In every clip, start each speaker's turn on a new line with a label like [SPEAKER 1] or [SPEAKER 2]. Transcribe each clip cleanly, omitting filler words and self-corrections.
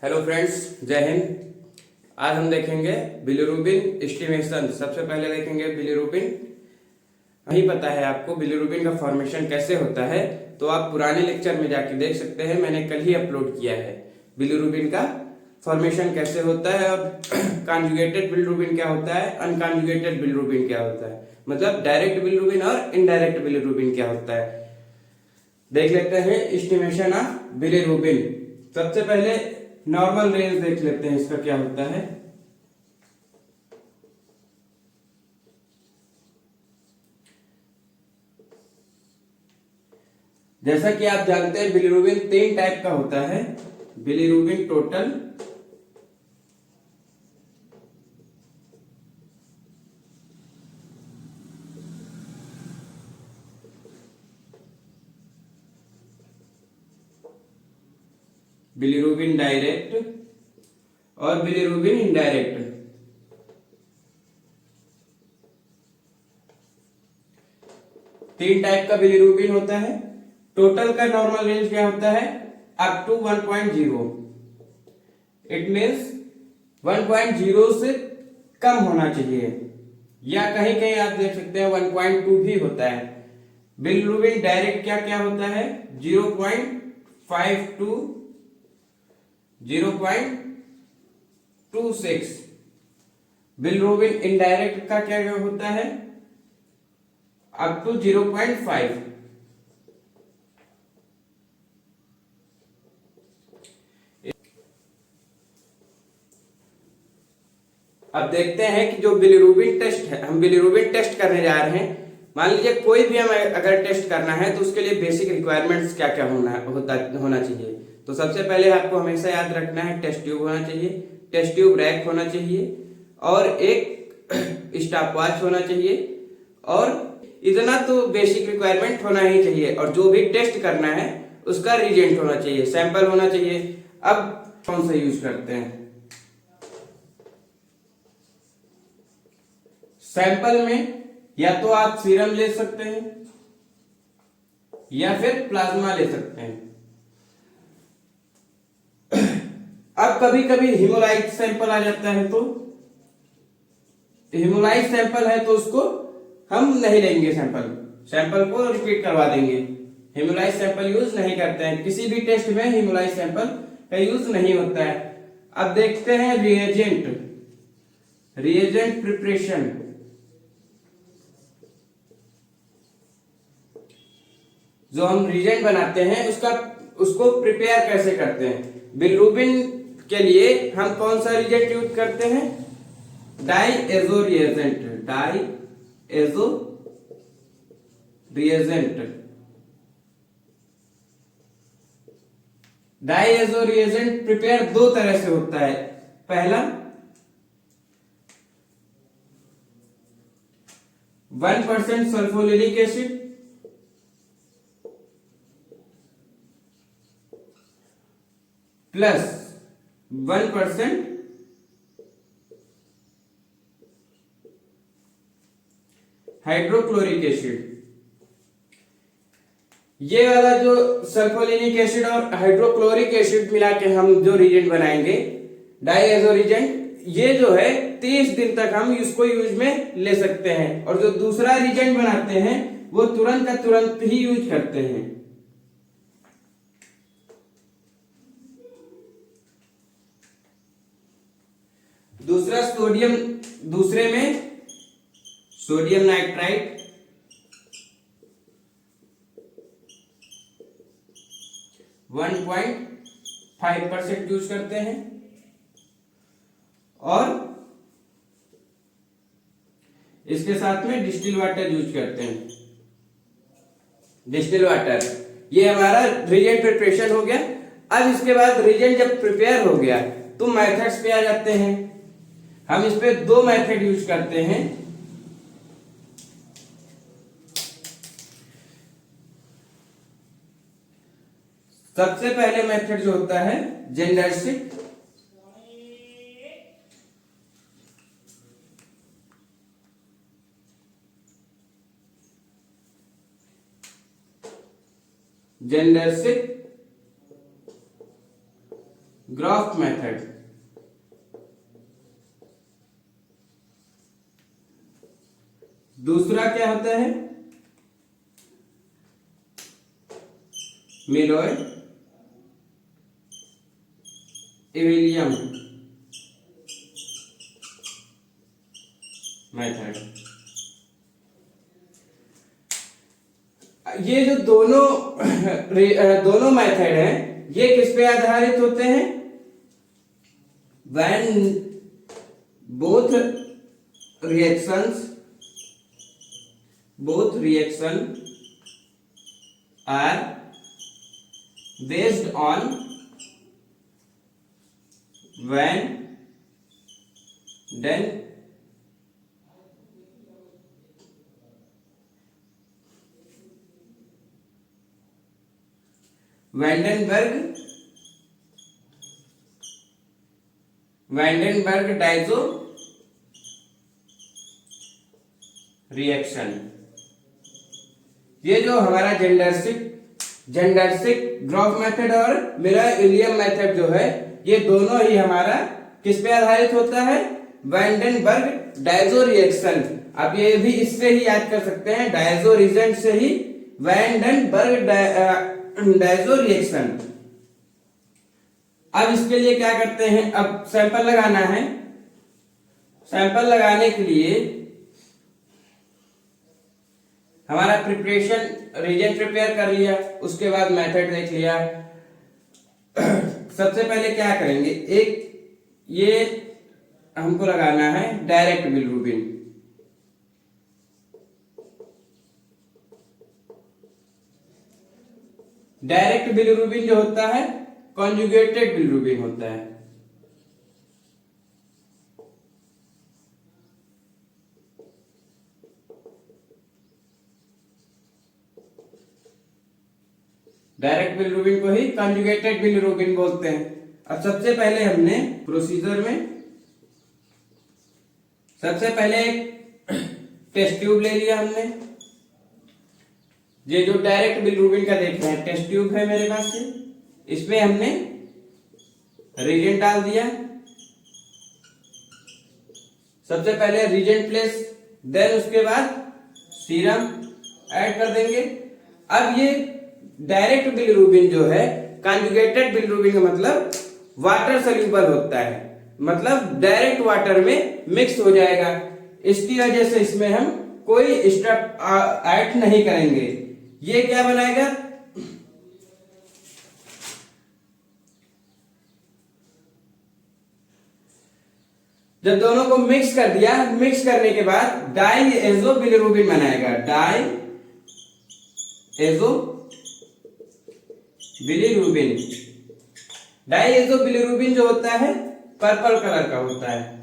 [SPEAKER 1] Hello friends, जय हिंद। आज हम देखेंगे बिलिरुबिन एस्टिमेशन। सबसे पहले देखेंगे बिलिरुबिन। नहीं पता है आपको बिलिरुबिन का फॉर्मेशन कैसे होता है तो आप पुराने लेक्चर में जाके देख सकते हैं। मैंने कल ही अपलोड किया है बिलिरुबिन का फॉर्मेशन कैसे होता है और कॉन्जुगेटेड बिलिरुबिन क्या होता है, अनकॉन्जुगेटेड बिलिरुबिन क्या होता है, मतलब डायरेक्ट बिलिरुबिन और इनडायरेक्ट बिलिरुबिन क्या होता है। देख लेते हैं एस्टिमेशन ऑफ बिलिरुबिन। सबसे पहले नॉर्मल रेंज देख लेते हैं इसका क्या होता है। जैसा कि आप जानते हैं बिलिरुबिन 3 टाइप का होता है। बिलिरुबिन टोटल, बिलिरुबिन डायरेक्ट और बिलिरुबिन इनडायरेक्ट। तीन टाइप का बिलिरुबिन होता है। टोटल का नॉर्मल रेंज क्या होता है? Up to 1.0। इट मीन्स 1.0 से कम होना चाहिए, या कहीं कहीं आप देख सकते हैं 1.2 भी होता है। बिलिरुबिन डायरेक्ट क्या क्या होता है? 0.5 टू 0.26। बिलिरुबिन इनडायरेक्ट का क्या क्या होता है? Up to 0.5। अब देखते हैं कि जो बिलिरुबिन टेस्ट है, हम बिलिरुबिन टेस्ट करने जा रहे हैं। मान लीजिए कोई भी हमें अगर टेस्ट करना है तो उसके लिए बेसिक रिक्वायरमेंट्स क्या क्या होना चाहिए। तो सबसे पहले आपको हमेशा याद रखना है टेस्ट ट्यूब होना चाहिए, टेस्ट ट्यूब रैक होना चाहिए और एक स्टॉप वॉच होना चाहिए। और इतना तो बेसिक रिक्वायरमेंट होना ही चाहिए। और जो भी टेस्ट करना है उसका रिजेंट होना चाहिए, सैंपल होना चाहिए। अब कौन सा यूज करते हैं? सैंपल में या तो आप सीरम ले सकते हैं या फिर प्लाज्मा ले सकते हैं। अब कभी कभी हेमोलाइट सैंपल आ जाता है, तो हेमोलाइट सैंपल है तो उसको हम नहीं लेंगे, सैंपल को रिपीट करवा देंगे। हेमोलाइट सैंपल यूज नहीं करते हैं, किसी भी टेस्ट में हेमोलाइट सैंपल का यूज नहीं होता है। अब देखते हैं रिएजेंट प्रिपरेशन। जो हम रिएजेंट बनाते हैं उसको प्रिपेयर कैसे करते हैं। बिलिरुबिन के लिए हम कौन सा रिएजेंट यूज करते हैं? डाईएजो रिएजेंट प्रिपेयर दो तरह से होता है। पहला 1% सल्फोनिलिक एसिड प्लस 1% हाइड्रोक्लोरिक एसिड। ये वाला जो सल्फोनिलिक एसिड और हाइड्रोक्लोरिक एसिड मिला के हम जो रिएजेंट बनाएंगे डाईएजो रिएजेंट, ये जो है 30 दिन तक हम इसको यूज में ले सकते हैं। और जो दूसरा रिएजेंट बनाते हैं वो तुरंत का तुरंत ही यूज करते हैं। दूसरे में सोडियम नाइट्राइट, 1.5% यूज करते हैं। और इसके साथ में डिस्टिल वाटर यूज करते हैं। डिस्टिल वाटर, ये हमारा रिएजेंट प्रिपरेशन हो गया। अब इसके बाद रिएजेंट जब प्रिपेयर हो गया तो मेथड्स पे आ जाते हैं। हम इस पे दो मेथड यूज करते हैं। सबसे पहले मेथड जो होता है जेंडरशिप। Graph method. दूसरा क्या होता है? मिलोय इविलियम मेथड। ये जो दोनों मेथड हैं, ये किस पे आधारित होते हैं? when both reaction are based on when then Vandenberg Dizo reaction. ये जो हमारा जेंडरसिक ग्राफ मेथड और मिलर-विलियम मेथड जो है, ये दोनों ही हमारा किस पे आधारित होता है? Vandenberg Dizo reaction. आप ये भी इससे ही याद कर सकते हैं, डाइजो रिएजेंट से ही वैंडेनबर्ग डाइजो रिएक्शन। अब इसके लिए क्या करते हैं? अब सैंपल लगाना है। सैंपल लगाने के लिए हमारा प्रिपरेशन रीजन प्रिपेयर कर लिया, उसके बाद मेथड देख लिया। सबसे पहले क्या करेंगे? एक ये हमको लगाना है डायरेक्ट बिलिरुबिन। डायरेक्ट बिलिरुबिन जो होता है, कॉन्जुगेटेड बिलिरुबिन होता है। डायरेक्ट बिलिरुबिन को ही कॉन्जुगेटेड बिलिरुबिन बोलते हैं। अब सबसे पहले हमने प्रोसीजर में सबसे पहले एक टेस्ट ट्यूब ले लिया हमने। ये जो डायरेक्ट बिलिरुबिन का देख रहे हैं, टेस्ट ट्यूब है मेरे पास से, इसमें हमने रिएजेंट डाल दिया। सबसे पहले रिएजेंट प्लेस, देन उसके बाद सीरम ऐड कर देंगे। अब ये डायरेक्ट बिलिरुबिन जो है, कॉन्जुगेटेड बिलिरुबिन का मतलब वाटर सोल्यूबल होता है, मतलब डायरेक्ट वाटर में मिक्स हो जाएगा। इसकी वजह से इसमें हम कोई स्टेप ऐड नहीं करेंगे। ये क्या बनाएगा? जब दोनों को मिक्स कर दिया, मिक्स करने के बाद डाइएजो बिलिरुबिन बनाएगा। डाइएजो बिलिरुबिन जो होता है पर्पल कलर का होता है।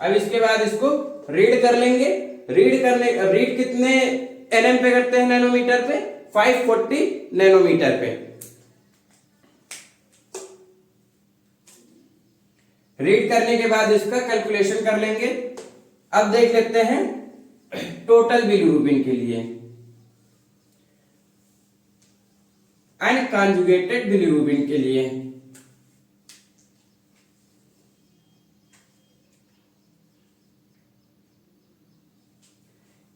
[SPEAKER 1] अब इसके बाद इसको रीड कर लेंगे। रीड कितने एनएम पे करते हैं? नैनोमीटर पे, 540 नैनोमीटर पे रीड करने के बाद इसका कैलकुलेशन कर लेंगे। अब देख लेते हैं टोटल बिलिरुबिन के लिए, अनकॉन्जुगेटेड बिलिरुबिन के लिए।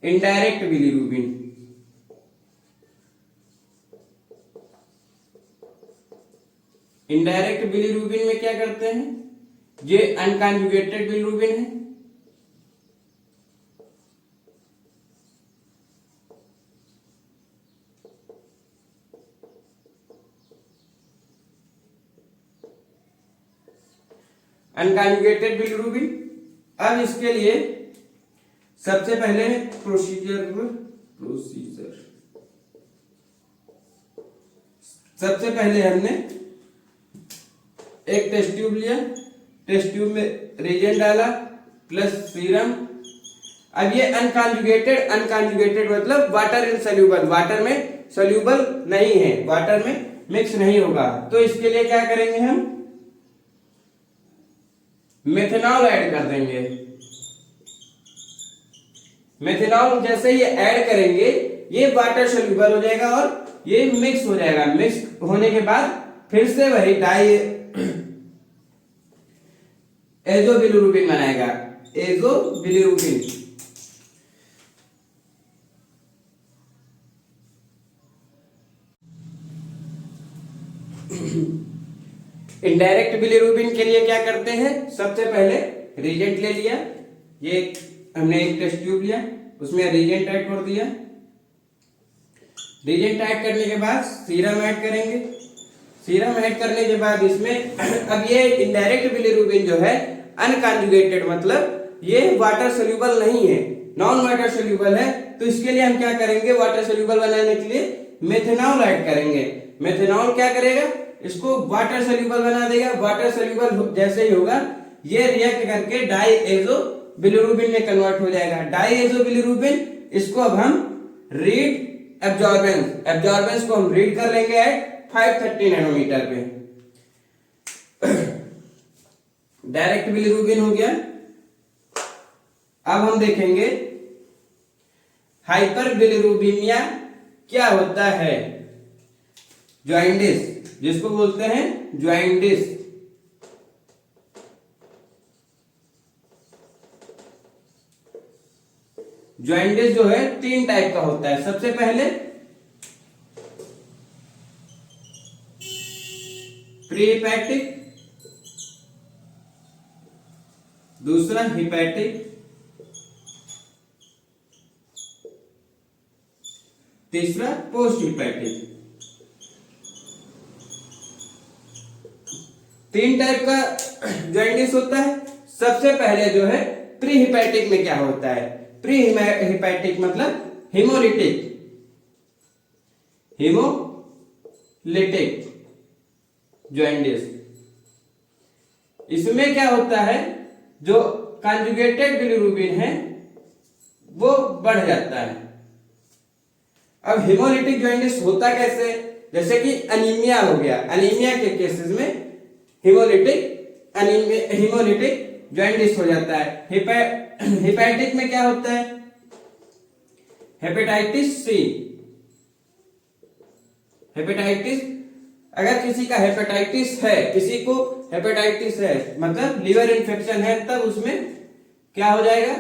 [SPEAKER 1] इनडायरेक्ट बिलिरुबिन, इनडायरेक्ट बिलिरुबिन में क्या करते हैं? ये अनकॉन्जुगेटेड बिलिरुबिन है। Unconjugated bilirubin. अब इसके लिए सबसे पहले प्रोसीजर सबसे पहले हमने एक टेस्ट ट्यूब लिया, टेस्ट ट्यूब में रिएजेंट डाला प्लस सीरम। अब ये अनकॉन्जुगेटेड मतलब वाटर इनसोल्यूबल, वाटर में सोल्यूबल नहीं है, वाटर में मिक्स नहीं होगा। तो इसके लिए क्या करेंगे? हम मेथनॉल ऐड कर देंगे। मेथनॉल जैसे ही ऐड करेंगे, ये वाटर सोल्यूबल हो जाएगा और ये मिक्स हो जाएगा। मिक्स होने के बाद फिर से वही डाई एजो बिलिरुबिन बनाएगा, एजो बिलिरुबिन। इनडायरेक्ट बिलिरुबिन के लिए क्या करते हैं, सबसे पहले रिएजेंट ले लिया, ये हमने एक टेस्ट ट्यूब लिया, उसमें रिएजेंट ऐड कर दिया। रिएजेंट ऐड करने के बाद सीरम ऐड करेंगे। सीरम ऐड करने के बाद इसमें अब ये इनडायरेक्ट बिलिरुबिन जो है अनकॉन्जुगेटेड, मतलब ये वाटर सोल्यूबल नहीं है, नॉन वाटर सोल्यूबल है। तो इसके लिए हम क्या करेंगे, वाटर सोल्यूबल बनाने के लिए मेथनॉल ऐड करेंगे। मेथनॉल क्या करेगा, इसको वाटर सोल्यूबल बना देगा। वाटर सोल्यूबल जैसे ही होगा ये रिएक्ट करके डाईएजो बिलिरुबिन में कन्वर्ट हो जाएगा। डाईएजो बिलिरुबिन, इसको अब हम रीड एब्जॉर्बेंस को हम रीड कर लेंगे एट 530 नैनोमीटर पे। डायरेक्ट बिलिरुबिन हो गया। अब हम देखेंगे हाइपर बिलिरुबिनिया क्या होता है, जॉइंडिस, जिसको बोलते हैं जॉइंडिस। जॉइंडिस जो है 3 टाइप का होता है। सबसे पहले प्रीहिपैटिक, दूसरा हिपैटिक, तीसरा पोस्ट हिपैटिक। 3 टाइप का जॉइंडिस होता है। सबसे पहले जो है प्री हिपैटिक में क्या होता है, प्री हिपैटिक मतलब हिमोलिटिक जॉइंडिस। इसमें क्या होता है, जो कॉन्जुगेटेड बिलिरुबिन है वो बढ़ जाता है। अब हिमोलिटिक जॉइंडिस होता कैसे, जैसे कि अनीमिया हो गया, अनीमिया के केसेस में हिमोलिटिक जॉइंडिस हो जाता है। हिपैटिक में क्या होता है, हेपेटाइटिस सी, हेपेटाइटिस, अगर किसी का हेपेटाइटिस है, किसी को हेपेटाइटिस है मतलब लीवर इन्फेक्शन है, तब उसमें क्या हो जाएगा,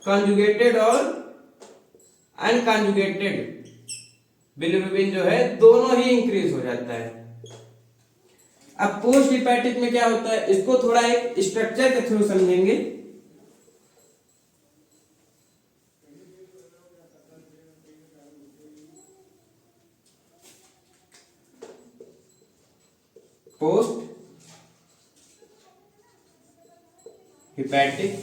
[SPEAKER 1] कॉन्जुगेटेड और अनकॉन्जुगेटेड बिलिरुबिन जो है दोनों ही इंक्रीज हो जाता है। अब पोस्ट हिपैटिक में क्या होता है, इसको थोड़ा एक स्ट्रक्चर के थ्रू समझेंगे। Post hepatic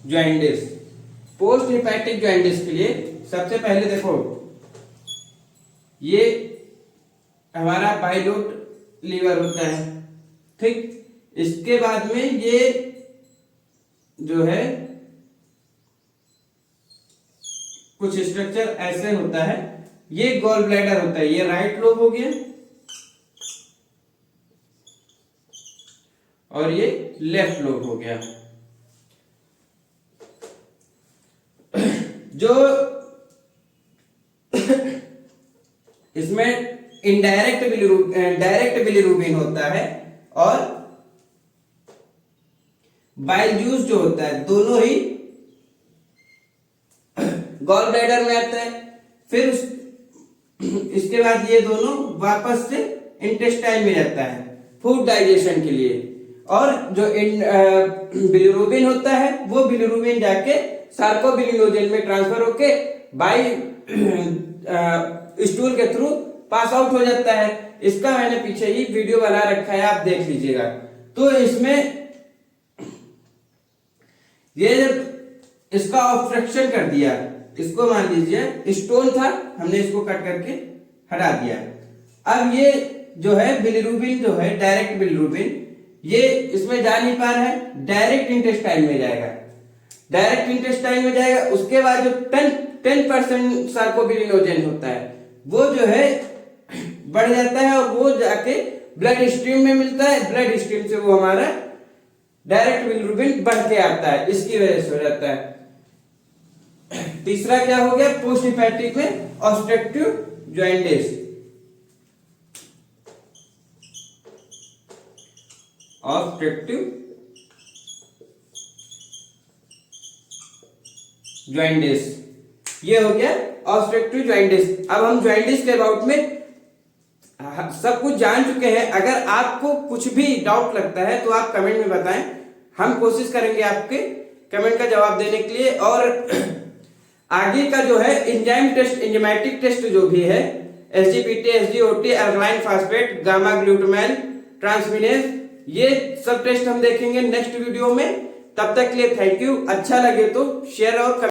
[SPEAKER 1] jaundice. Post hepatic jaundice के लिए सबसे पहले देखो, ये हमारा बाइलोट लीवर होता है, ठीक। इसके बाद में ये जो है कुछ स्ट्रक्चर ऐसे होता है, ये गॉल ब्लैडर होता है, ये राइट लोब हो गया और ये लेफ्ट लोब हो गया। जो इसमें डायरेक्ट बिलिरुबिन होता है और बाइल जूस जो होता है, दोनों ही गॉल ब्लैडर में आता है। फिर इसके बाद ये दोनों वापस से इंटेस्टाइन में जाता है फूड डाइजेशन के लिए। और जो बिलिरुबिन होता है वो बिलिरुबिन जाके सार्कोबिलिनोजेन में ट्रांसफर होके बाई स्टूल के थ्रू पास आउट हो जाता है। इसका मैंने पीछे ही वीडियो बना रखा है, आप देख लीजिएगा। तो इसमें ये जब इसका ऑब्स्ट्रक्शन कर दिया, इसको मान लीजिए स्टोन था, हमने इसको कट करके हटा दिया। अब ये जो है बिलिरुबिन जो है डायरेक्ट बिलिरुबिन, ये इसमें जा नहीं पा रहा है, डायरेक्ट इंटेस्टाइन में जाएगा, डायरेक्ट इंटेस्टाइन में जाएगा। उसके बाद जो 10% सार्कोबिलिनोजेन होता है वो जो है बढ़ जाता है और वो जाके ब्लड स्ट्रीम में मिलता है। ब्लड स्ट्रीम से वो हमारा डायरेक्ट बिलिरुबिन बढ़ के आता है, इसकी वजह से हो जाता है। तीसरा क्या हो गया पोस्ट हेपेटिक में ऑब्स्ट्रक्टिव जॉइंटिस। ऑब्स्ट्रक्टिव जॉइंटिस, ये हो गया ऑब्स्ट्रक्टिव जॉइंटिस। अब हम जॉइंटिस के अबाउट में सब कुछ जान चुके हैं। अगर आपको कुछ भी डाउट लगता है तो आप कमेंट में बताएं, हम कोशिश करेंगे आपके कमेंट का जवाब देने के लिए। और आगे का जो है एंजाइम टेस्ट, एंजाइमेटिक टेस्ट जो भी है, SGPT, SGOT, alkaline phosphate, gamma glutamine, transaminase, ये सब टेस्ट हम देखेंगे नेक्स्ट वीडियो में। तब तक के लिए थैंक यू। अच्छा लगे तो शेयर और